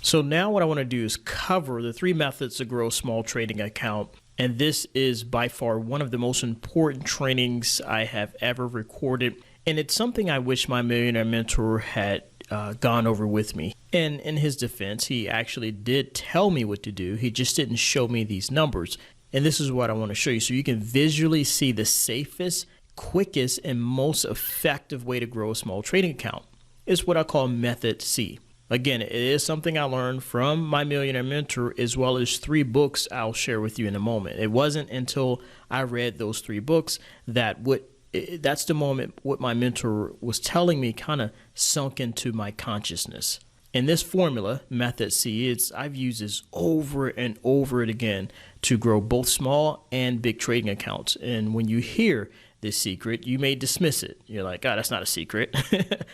So now what I want to do is cover the 3 methods to grow a small trading account. And this is by far one of the most important trainings I have ever recorded. And it's something I wish my millionaire mentor had gone over with me. And in his defense, he actually did tell me what to do. He just didn't show me these numbers. And this is what I want to show you so you can visually see the safest, quickest, and most effective way to grow a small trading account. It's what I call Method C. Again, it is something I learned from my millionaire mentor, as well as 3 books I'll share with you in a moment. It wasn't until I read those 3 books that's the moment what my mentor was telling me kind of sunk into my consciousness. And this formula, Method C, I've used this over and over again to grow both small and big trading accounts. And when you hear this secret, you may dismiss it. You're like, oh, that's not a secret.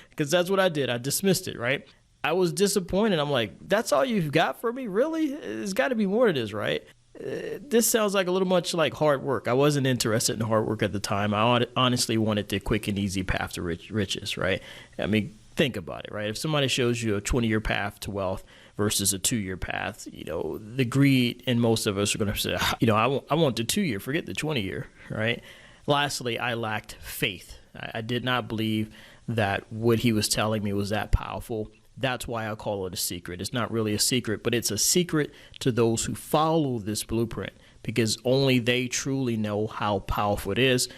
Because that's what I did. I dismissed it, right? I was disappointed. I'm like, that's all you've got for me? Really? It's got to be more to this, right? This sounds like a little much like hard work. I wasn't interested in hard work at the time. I honestly wanted the quick and easy path to riches, right? I mean, think about it, right? If somebody shows you a 20-year path to wealth versus a 2-year path, the greed in most of us are going to say, I want the 2-year, forget the 20-year, right? Lastly, I lacked faith. I did not believe that what he was telling me was that powerful. That's why I call it a secret. It's not really a secret, but it's a secret to those who follow this blueprint, because only they truly know how powerful it is.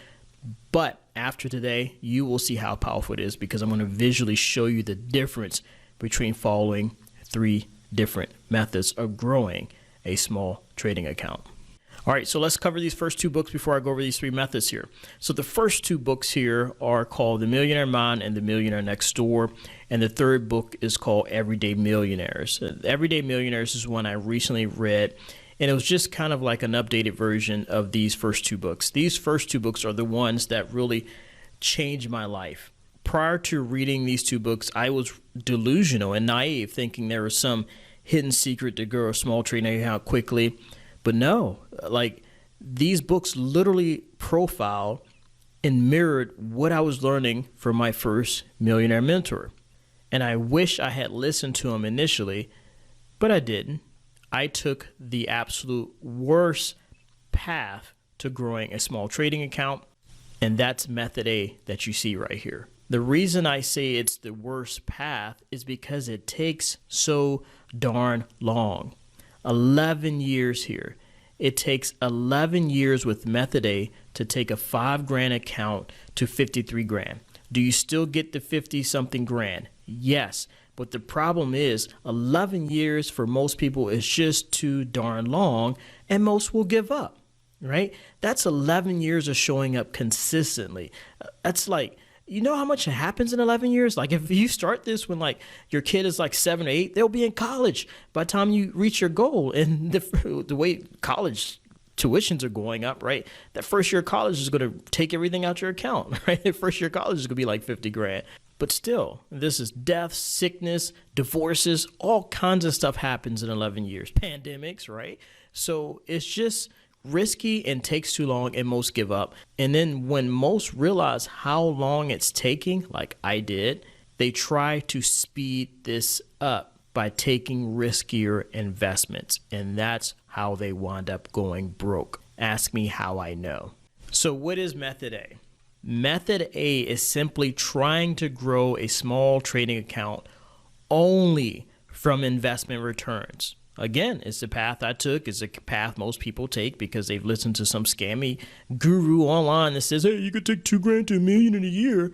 But after today, you will see how powerful it is, because I'm going to visually show you the difference between following 3 different methods of growing a small trading account. All right, so let's cover these first 2 books before I go over these 3 methods here. So the first 2 books here are called The Millionaire Mind and The Millionaire Next Door. And the third book is called Everyday Millionaires. Everyday Millionaires is one I recently read, and it was just kind of like an updated version of these first 2 books. These first 2 books are the ones that really changed my life. Prior to reading these 2 books, I was delusional and naive, thinking there was some hidden secret to grow a small trading account quickly. But no, like these books literally profiled and mirrored what I was learning from my first millionaire mentor. And I wish I had listened to him initially, but I didn't. I took the absolute worst path to growing a small trading account, and that's Method A that you see right here. The reason I say it's the worst path is because it takes so darn long. 11 years here. It takes 11 years with Method A to take a $5,000 account to 53 grand. Do you still get the 50 something grand? Yes. But the problem is 11 years for most people is just too darn long, and most will give up, right? That's 11 years of showing up consistently. That's like, you know how much happens in 11 years? Like if you start this when like your kid is like 7 or 8, they'll be in college by the time you reach your goal. And the way college tuitions are going up, right? That first year of college is going to take everything out your account, right? The first year of college is going to be like 50 grand. But still, this is death, sickness, divorces, all kinds of stuff happens in 11 years. Pandemics, right? So it's just risky and takes too long, and most give up. And then when most realize how long it's taking, like I did, they try to speed this up by taking riskier investments. And that's how they wind up going broke. Ask me how I know. So what is Method A? Method A is simply trying to grow a small trading account only from investment returns. Again, it's the path I took. It's a path most people take because they've listened to some scammy guru online that says, hey, you could take $2,000 to $1 million in a year.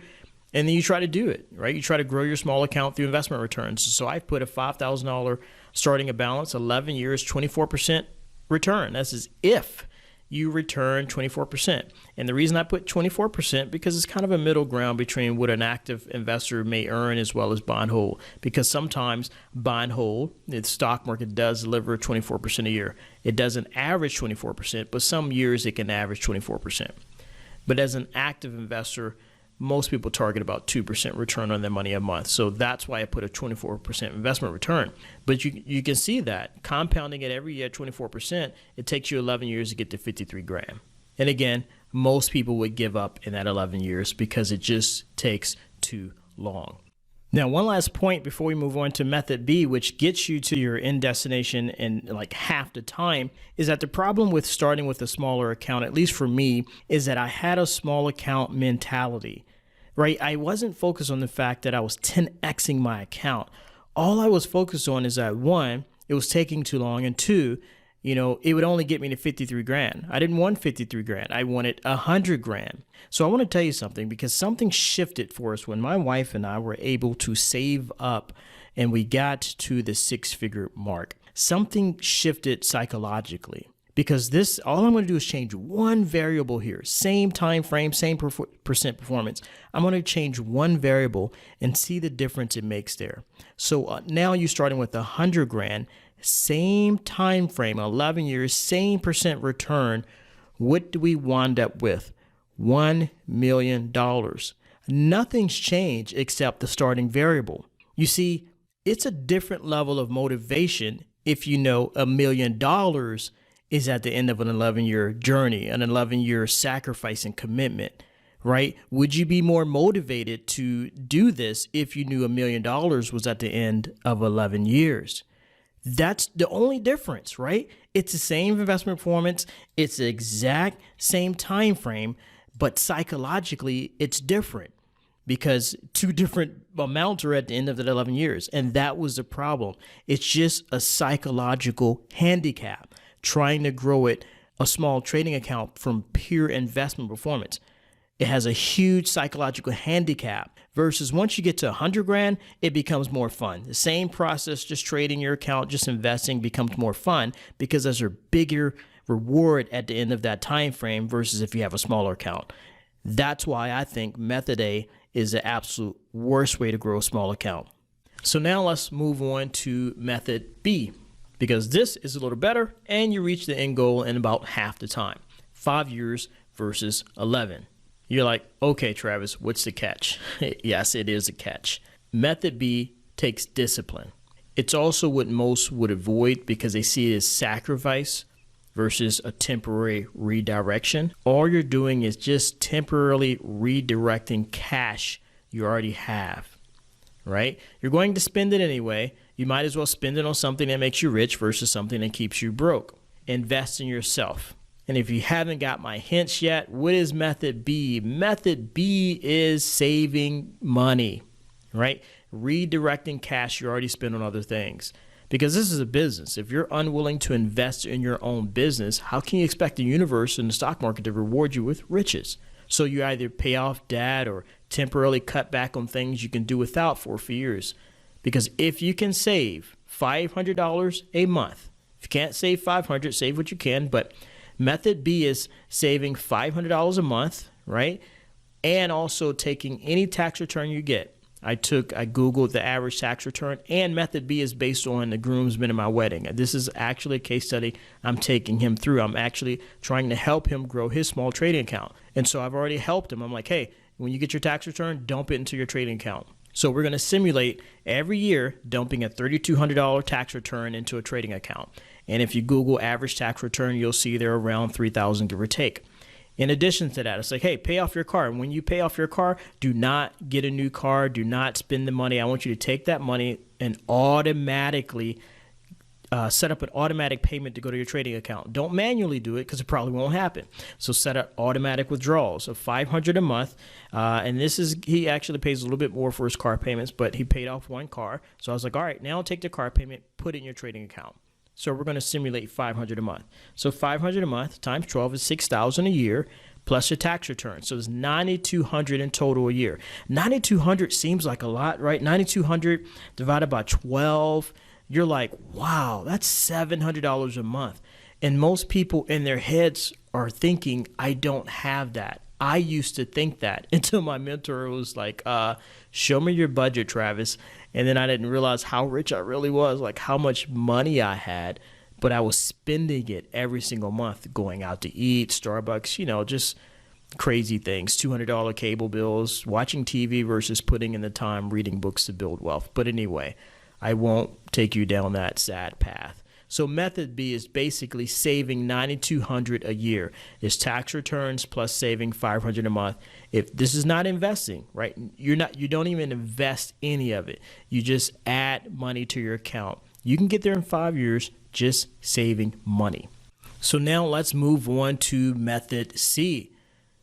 And then you try to do it, right? You try to grow your small account through investment returns. So I put a $5,000 starting a balance, 11 years, 24% return. That's as if you return 24%. And the reason I put 24% because it's kind of a middle ground between what an active investor may earn as well as buy and hold. Because sometimes buy and hold, the stock market does deliver 24% a year. It doesn't average 24%, but some years it can average 24%. But as an active investor, most people target about 2% return on their money a month. So that's why I put a 24% investment return. But you can see that compounding it every year at 24%, it takes you 11 years to get to 53 grand. And again, most people would give up in that 11 years because it just takes too long. Now, one last point before we move on to method B, which gets you to your end destination in like half the time, is that the problem with starting with a smaller account, at least for me, is that I had a small account mentality, right? I wasn't focused on the fact that I was 10xing my account. All I was focused on is that one, it was taking too long, and two, it would only get me to 53 grand. I didn't want 53 grand. I wanted 100 grand. So I want to tell you something, because something shifted for us when my wife and I were able to save up and we got to the 6-figure mark. Something shifted psychologically, because all I'm going to do is change one variable here. Same time frame, same percent performance. I'm going to change one variable and see the difference it makes there. So now you're starting with 100 grand. Same time frame, 11 years, same percent return. What do we wind up with? $1 million. Nothing's changed except the starting variable. You see, it's a different level of motivation if you know $1 million is at the end of an 11-year journey, an 11-year sacrifice and commitment, right? Would you be more motivated to do this if you knew $1 million was at the end of 11 years? That's the only difference, right? It's the same investment performance. It's the exact same time frame, but psychologically it's different because two different amounts are at the end of the 11 years. And that was the problem. It's just a psychological handicap trying to grow a small trading account from pure investment performance. It has a huge psychological handicap versus once you get to 100 grand, it becomes more fun. The same process, just trading your account, just investing becomes more fun because there's a bigger reward at the end of that time frame versus if you have a smaller account. That's why I think method A is the absolute worst way to grow a small account. So now let's move on to method B, because this is a little better and you reach the end goal in about half the time, 5 years versus 11. You're like, okay, Travis, what's the catch? Yes, it is a catch. Method B takes discipline. It's also what most would avoid because they see it as sacrifice versus a temporary redirection. All you're doing is just temporarily redirecting cash you already have, right? You're going to spend it anyway. You might as well spend it on something that makes you rich versus something that keeps you broke. Invest in yourself. And if you haven't got my hints yet, what is method B? Method B is saving money, right? Redirecting cash you already spent on other things. Because this is a business. If you're unwilling to invest in your own business, how can you expect the universe and the stock market to reward you with riches? So you either pay off debt or temporarily cut back on things you can do without for a few years. Because if you can save $500 a month, if you can't save $500, save what you can, but method B is saving $500 a month, right? And also taking any tax return you get. I Googled the average tax return, and method B is based on the groomsmen in my wedding. This is actually a case study I'm taking him through. I'm actually trying to help him grow his small trading account. And so I've already helped him. I'm like, hey, when you get your tax return, dump it into your trading account. So we're going to simulate every year dumping a $3,200 tax return into a trading account. And if you Google average tax return, you'll see they're around $3,000, give or take. In addition to that, it's like, hey, pay off your car. And when you pay off your car, do not get a new car. Do not spend the money. I want you to take that money and automatically set up an automatic payment to go to your trading account. Don't manually do it because it probably won't happen. So set up automatic withdrawals of $500 a month. And he actually pays a little bit more for his car payments, but he paid off one car. So I was like, all right, now take the car payment, put it in your trading account. So we're going to simulate $500 a month. So $500 a month times 12 is $6,000 a year plus your tax return. So it's $9,200 in total a year. $9,200 seems like a lot, right? $9,200 divided by 12. You're like, wow, that's $700 a month. And most people in their heads are thinking, I don't have that. I used to think that until my mentor was like, show me your budget, Travis. And then I didn't realize how rich I really was, like how much money I had, but I was spending it every single month, going out to eat, Starbucks, just crazy things, $200 cable bills, watching TV versus putting in the time reading books to build wealth. But anyway, I won't take you down that sad path. So method B is basically saving $9,200 a year. It's tax returns plus saving $500 a month. If this is not investing, right? You don't even invest any of it. You just add money to your account. You can get there in 5 years just saving money. So now let's move on to method C,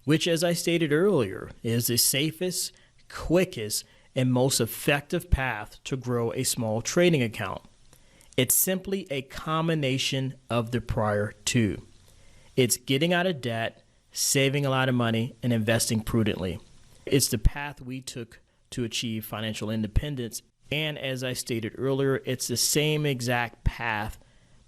which, as I stated earlier, is the safest, quickest, and most effective path to grow a small trading account. It's simply a combination of the prior two. It's getting out of debt, saving a lot of money, and investing prudently. It's the path we took to achieve financial independence. And as I stated earlier, it's the same exact path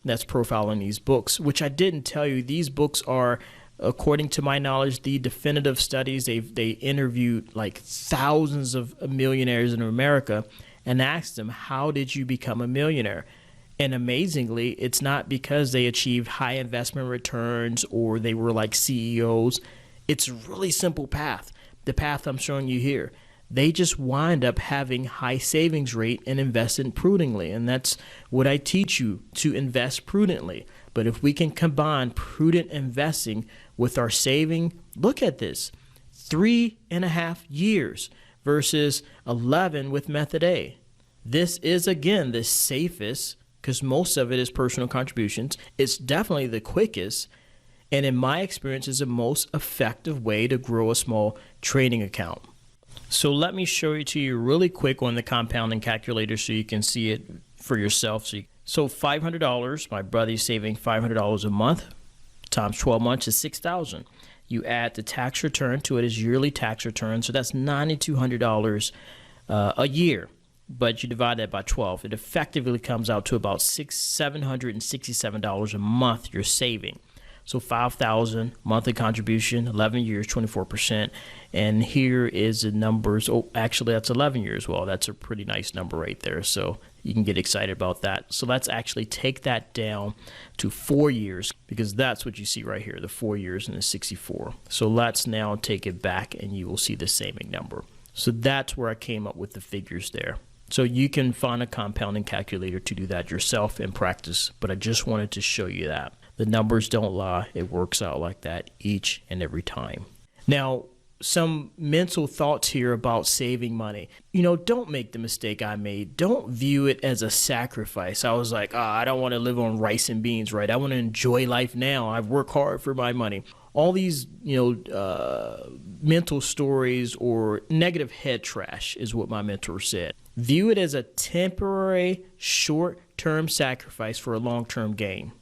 that's profiled in these books, which I didn't tell you. These books are, according to my knowledge, the definitive studies. They interviewed like thousands of millionaires in America and asked them, how did you become a millionaire? And amazingly, it's not because they achieved high investment returns or they were like CEOs. It's a really simple path, the path I'm showing you here. They just wind up having high savings rate and investing prudently. And that's what I teach you, to invest prudently. But if we can combine prudent investing with our saving, look at this, 3.5 years versus 11 with method A. This is, again, the safest, because most of it is personal contributions. It's definitely the quickest, and in my experience is the most effective way to grow a small trading account. So let me show it to you really quick on the compounding calculator so you can see it for yourself. So $500, my brother's saving $500 a month, times 12 months is $6,000. You add the tax return to it, his yearly tax return, so that's $9,200 a year. But you divide that by 12, it effectively comes out to about $767 a month you're saving. So $5,000 monthly contribution, 11 years, 24%. And here is the numbers. Oh, actually, that's 11 years. Well, that's a pretty nice number right there. So you can get excited about that. So let's actually take that down to 4 years, because that's what you see right here, the 4 years and the 64. So let's now take it back and you will see the same number. So that's where I came up with the figures there. So you can find a compounding calculator to do that yourself and practice, but I just wanted to show you that. The numbers don't lie. It works out like that each and every time. Now, some mental thoughts here about saving money. Don't make the mistake I made. Don't view it as a sacrifice. I was like, I don't want to live on rice and beans, right? I want to enjoy life now. I've worked hard for my money. All these, mental stories or negative head trash is what my mentor said. View it as a temporary, short-term sacrifice for a long-term gain.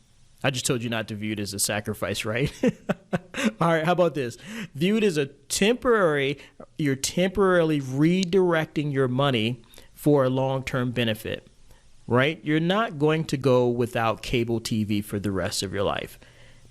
I just told you not to view it as a sacrifice, right? All right, how about this? View it as you're temporarily redirecting your money for a long-term benefit, right? You're not going to go without cable TV for the rest of your life.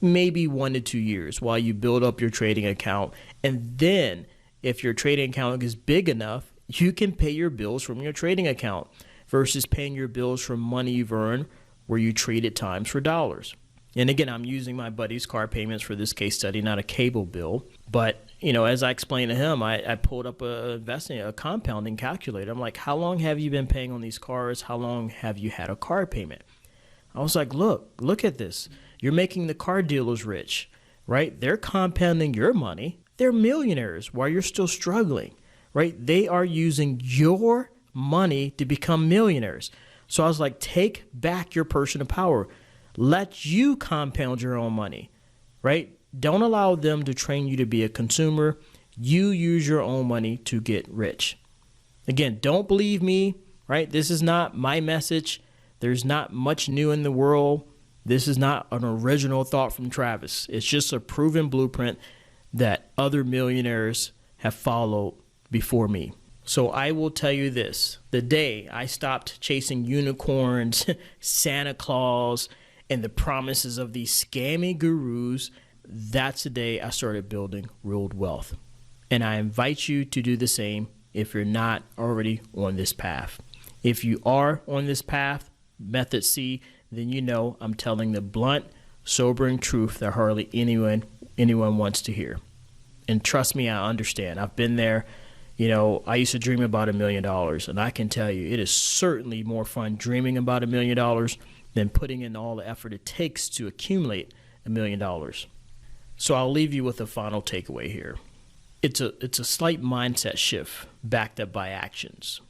Maybe 1 to 2 years while you build up your trading account. And then if your trading account is big enough, you can pay your bills from your trading account versus paying your bills from money you've earned where you traded times for dollars. And again, I'm using my buddy's car payments for this case study, not a cable bill. But, as I explained to him, I pulled up a compounding calculator. I'm like, how long have you been paying on these cars? How long have you had a car payment? I was like, look at this. You're making the car dealers rich, right? They're compounding your money. They're millionaires while you're still struggling, right? They are using your money to become millionaires. So I was like, take back your personal power. Let you compound your own money, right? Don't allow them to train you to be a consumer. You use your own money to get rich. Again, don't believe me, right? This is not my message. There's not much new in the world. This is not an original thought from Travis. It's just a proven blueprint that other millionaires have followed before me. So I will tell you this, the day I stopped chasing unicorns, Santa Claus, and the promises of these scammy gurus, that's the day I started building real wealth. And I invite you to do the same if you're not already on this path. If you are on this path, method C, then I'm telling the blunt, sobering truth that hardly anyone wants to hear. And trust me, I understand. I've been there. I used to dream about $1 million, and I can tell you it is certainly more fun dreaming about $1 million than putting in all the effort it takes to accumulate $1 million. So I'll leave you with a final takeaway here. It's a slight mindset shift backed up by actions.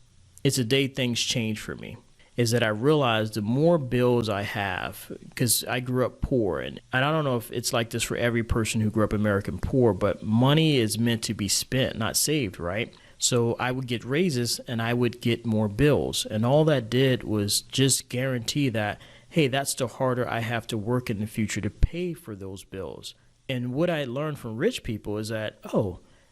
It's a day things change for me, is that I realized the more bills I have, because I grew up poor, and I don't know if it's like this for every person who grew up American poor, but money is meant to be spent, not saved, right? So I would get raises and I would get more bills. And all that did was just guarantee that, hey, that's the harder I have to work in the future to pay for those bills. And what I learned from rich people is that,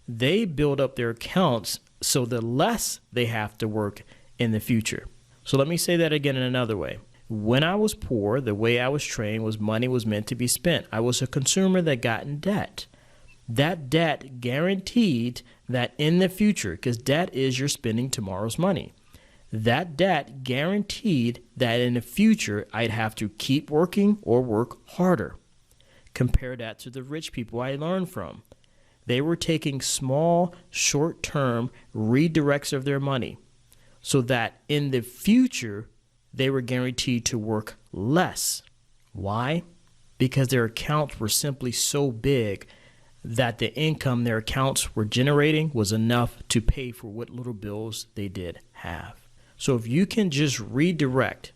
they build up their accounts so the less they have to work in the future. So let me say that again in another way. When I was poor, the way I was trained was money was meant to be spent. I was a consumer that got in debt. That debt guaranteed that in the future, because debt is you're spending tomorrow's money. That debt guaranteed that in the future, I'd have to keep working or work harder. Compare that to the rich people I learned from. They were taking small, short-term redirects of their money so that in the future, they were guaranteed to work less. Why? Because their accounts were simply so big that the income their accounts were generating was enough to pay for what little bills they did have. So if you can just redirect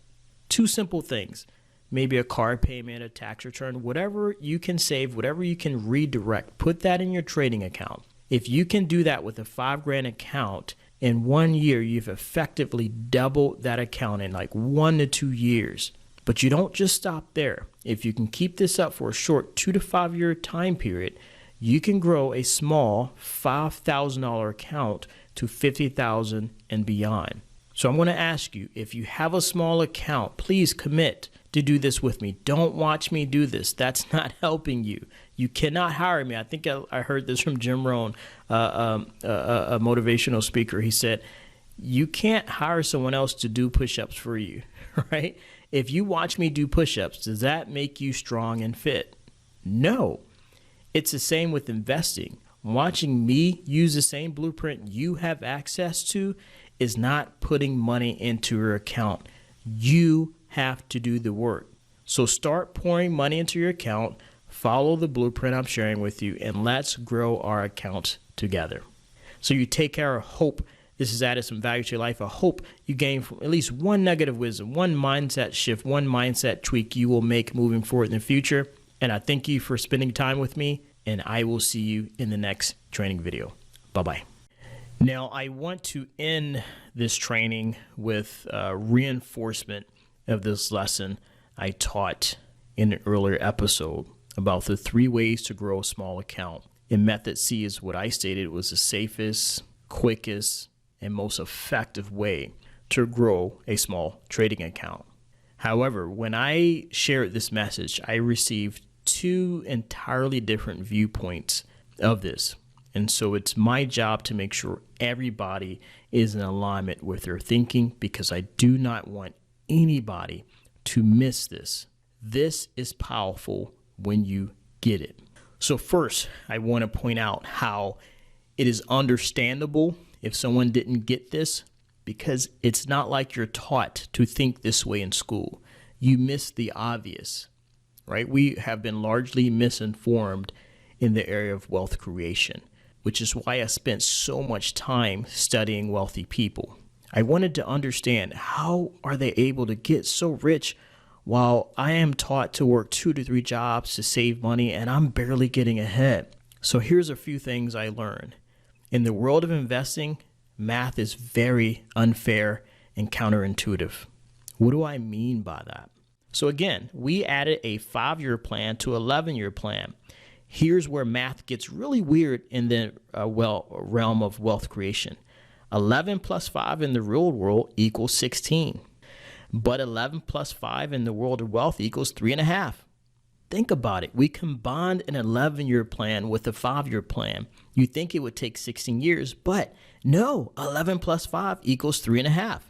two simple things, maybe a car payment, a tax return, whatever you can save, whatever you can redirect, put that in your trading account. If you can do that with a $5,000 account, in 1 year, you've effectively doubled that account in like 1 to 2 years. But you don't just stop there. If you can keep this up for a short 2 to 5 year time period, you can grow a small $5,000 account to $50,000 and beyond. So I'm going to ask you, if you have a small account, please commit to do this with me. Don't watch me do this. That's not helping you. You cannot hire me. I think I heard this from Jim Rohn, a motivational speaker. He said, you can't hire someone else to do push-ups for you, right? If you watch me do push-ups, does that make you strong and fit? No. It's the same with investing. Watching me use the same blueprint you have access to is not putting money into your account. You have to do the work. So start pouring money into your account, follow the blueprint I'm sharing with you, and let's grow our accounts together. So you take care. I hope this has added some value to your life. I hope you gain from at least one nugget of wisdom, one mindset shift, one mindset tweak you will make moving forward in the future. And I thank you for spending time with me, and I will see you in the next training video. Bye-bye. Now, I want to end this training with reinforcement of this lesson I taught in an earlier episode about the 3 ways to grow a small account. And method C is what I stated was the safest, quickest, and most effective way to grow a small trading account. However, when I shared this message, I received 2 entirely different viewpoints of this. And so it's my job to make sure everybody is in alignment with their thinking, because I do not want anybody to miss this. This is powerful when you get it. So first, I want to point out how it is understandable if someone didn't get this, because it's not like you're taught to think this way in school. You miss the obvious, right? We have been largely misinformed in the area of wealth creation, which is why I spent so much time studying wealthy people. I wanted to understand, how are they able to get so rich while I am taught to work 2 to 3 jobs to save money and I'm barely getting ahead? So here's a few things I learned. In the world of investing, math is very unfair and counterintuitive. What do I mean by that? So again, we added a 5-year plan to 11-year plan. Here's where math gets really weird in the realm of wealth creation. 11 plus 5 in the real world equals 16. But 11 plus 5 in the world of wealth equals 3.5. Think about it. We combined an 11-year plan with a 5-year plan. You think it would take 16 years, but no, 11 plus 5 equals 3.5.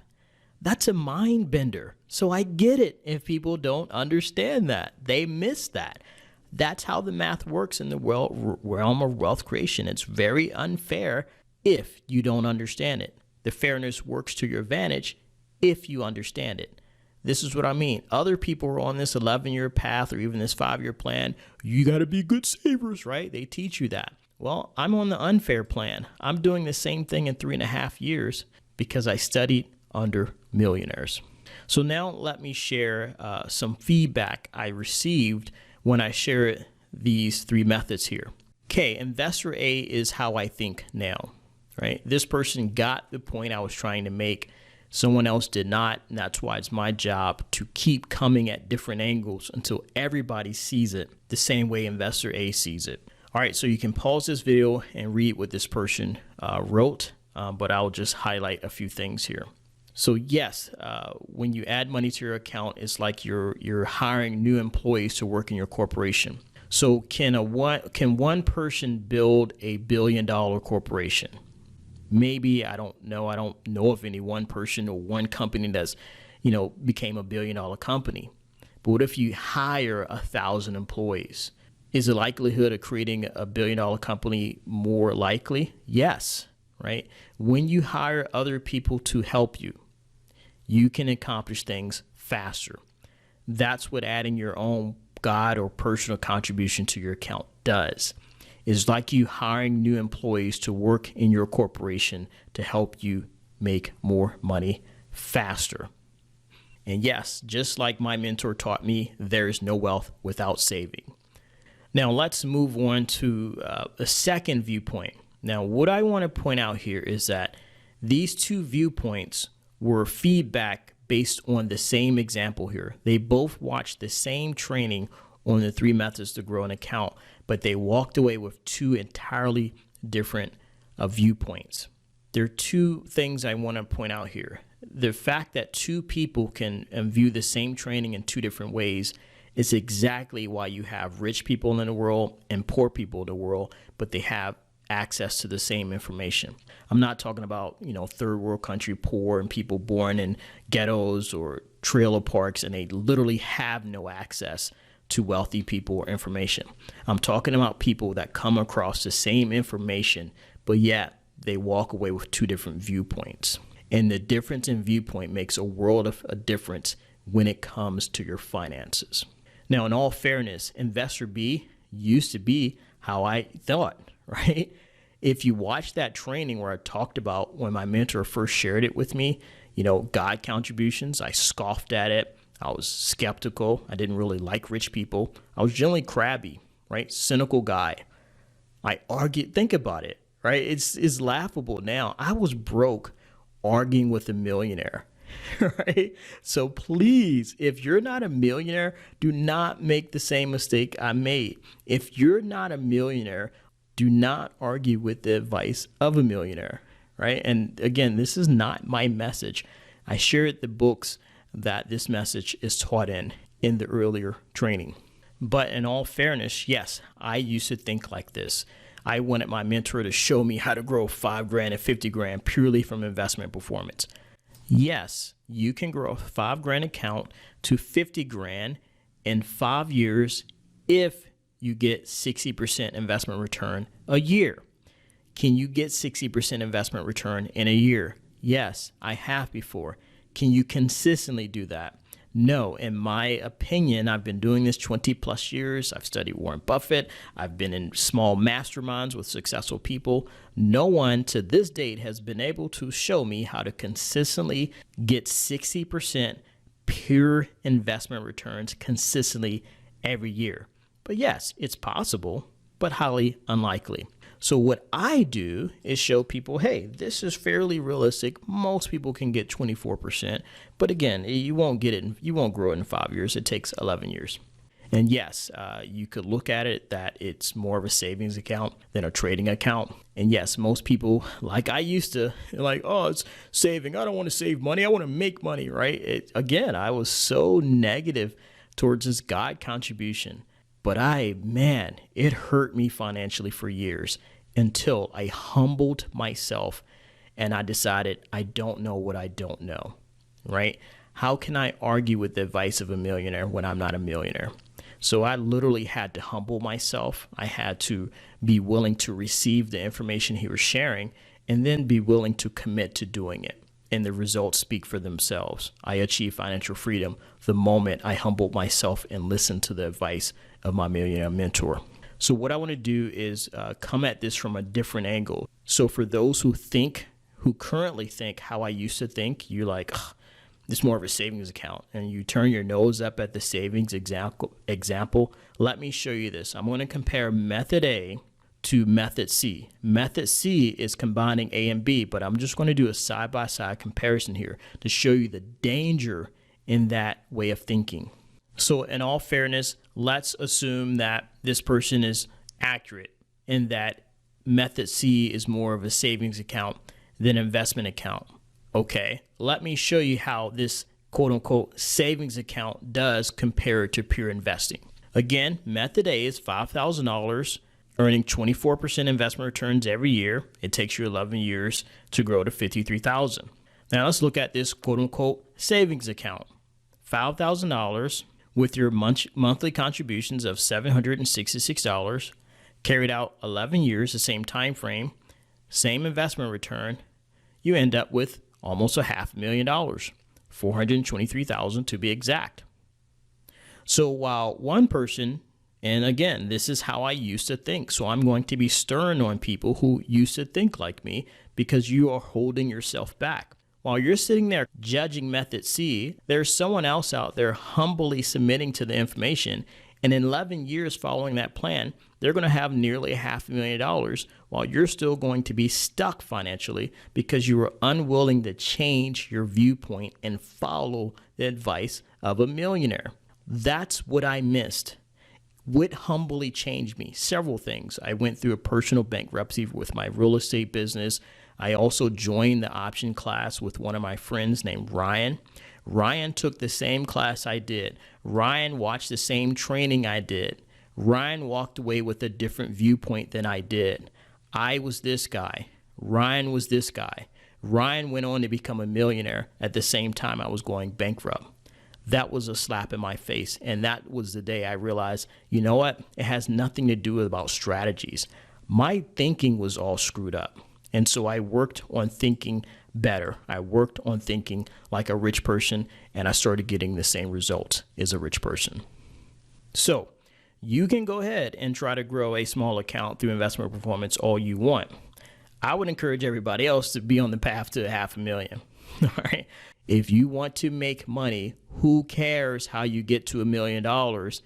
That's a mind bender. So I get it if people don't understand that. They miss that. That's how the math works in the realm of wealth creation. It's very unfair if you don't understand it. The fairness works to your advantage if you understand it. This is what I mean. Other people are on this 11-year path or even this 5-year plan. You got to be good savers, right? They teach you that. Well, I'm on the unfair plan. I'm doing the same thing in 3.5 years because I studied under millionaires. So now let me share some feedback I received when I share these 3 methods here. Okay, investor A is how I think now, right? This person got the point I was trying to make. Someone else did not, and that's why it's my job to keep coming at different angles until everybody sees it the same way investor A sees it. All right, so you can pause this video and read what this person wrote, but I'll just highlight a few things here. So yes, when you add money to your account, it's like you're hiring new employees to work in your corporation. So can one person build a $1 billion corporation? Maybe. I don't know. I don't know of any one person or one company that's, became a $1 billion company. But what if you hire 1,000 employees? Is the likelihood of creating a $1 billion company more likely? Yes, right? When you hire other people to help you, you can accomplish things faster. That's what adding your own God or personal contribution to your account does. It's like you hiring new employees to work in your corporation to help you make more money faster. And yes, just like my mentor taught me, there is no wealth without saving. Now let's move on to a second viewpoint. Now what I want to point out here is that these 2 viewpoints were feedback based on the same example here. They both watched the same training on the 3 methods to grow an account, but they walked away with 2 entirely different viewpoints. There are 2 things I want to point out here. The fact that 2 people can view the same training in 2 different ways is exactly why you have rich people in the world and poor people in the world, but they have access to the same information. I'm not talking about, third world country poor and people born in ghettos or trailer parks and they literally have no access to wealthy people or information. I'm talking about people that come across the same information, but yet they walk away with 2 different viewpoints. And the difference in viewpoint makes a world of a difference when it comes to your finances. Now, in all fairness, investor B used to be how I thought, right? If you watch that training where I talked about when my mentor first shared it with me, God contributions, I scoffed at it. I was skeptical. I didn't really like rich people. I was generally crabby, right? Cynical guy. I argued, think about it, right? It's laughable now. I was broke arguing with a millionaire, right? So please, if you're not a millionaire, do not make the same mistake I made. If you're not a millionaire, do not argue with the advice of a millionaire, right? And again, this is not my message. I shared the books that this message is taught in the earlier training. But in all fairness, yes, I used to think like this. I wanted my mentor to show me how to grow $5,000 and $50,000 purely from investment performance. Yes, you can grow a $5,000 account to $50,000 in 5 years if you get 60% investment return a year. Can you get 60% investment return in a year? Yes, I have before. Can you consistently do that? No, in my opinion, I've been doing this 20 plus years. I've studied Warren Buffett. I've been in small masterminds with successful people. No one to this date has been able to show me how to consistently get 60% pure investment returns consistently every year. But yes, it's possible, but highly unlikely. So what I do is show people, hey, this is fairly realistic. Most people can get 24%, but again, you won't get it. You won't grow it in 5 years. It takes 11 years. And yes, you could look at it that it's more of a savings account than a trading account. And yes, most people, like I used to, like, oh, it's saving. I don't want to save money. I want to make money, right? Again, I was so negative towards this God contribution. But it hurt me financially for years until I humbled myself and I decided I don't know what I don't know, right? How can I argue with the advice of a millionaire when I'm not a millionaire? So I literally had to humble myself. I had to be willing to receive the information he was sharing and then be willing to commit to doing it. and the results speak for themselves. I achieved financial freedom the moment I humbled myself and listened to the advice of my millionaire mentor. So what I want to do is come at this from a different angle. So for those who currently think how I used to think, you're like, it's more of a savings account, and you turn your nose up at the savings example. Let me show you this. I'm going to compare method A to method C. Method C is combining A and B, but I'm just going to do a side-by-side comparison here to show you the danger in that way of thinking. So in all fairness, let's assume that this person is accurate in that method C is more of a savings account than investment account. Okay, let me show you how this quote-unquote savings account does compare to pure investing. Again, method A is $5,000, earning 24% investment returns every year. It takes you 11 years to grow to $53,000. Now let's look at this quote-unquote savings account. $5,000 with your monthly contributions of $766, carried out 11 years, the same time frame, same investment return, you end up with almost $500,000, $423,000 to be exact. So while one person, and again, this is how I used to think, so I'm going to be stern on people who used to think like me because you are holding yourself back. While you're sitting there judging method C, there's someone else out there humbly submitting to the information, and in 11 years following that plan, they're going to have nearly $500,000 while you're still going to be stuck financially because you were unwilling to change your viewpoint and follow the advice of a millionaire. That's what I missed. What humbly changed me? Several things. I went through a personal bankruptcy with my real estate business. I also joined the option class with one of my friends named Ryan. Ryan took the same class I did. Ryan watched the same training I did. Ryan walked away with a different viewpoint than I did. I was this guy. Ryan was this guy. Ryan went on to become a millionaire at the same time I was going bankrupt. That was a slap in my face. And that was the day I realized, you know what? It has nothing to do about strategies. My thinking was all screwed up. And so I worked on thinking better. I worked on thinking like a rich person, and I started getting the same results as a rich person. So you can go ahead and try to grow a small account through investment performance all you want. I would encourage everybody else to be on the path to $500,000. All right. If you want to make money, who cares how you get to $1 million? $1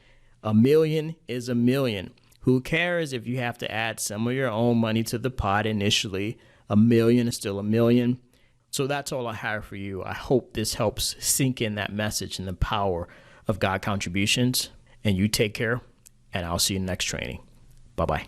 million is $1 million. Who cares if you have to add some of your own money to the pot initially? $1 million is still $1 million. So that's all I have for you. I hope this helps sink in that message and the power of God contributions. And you take care, and I'll see you in the next training. Bye-bye.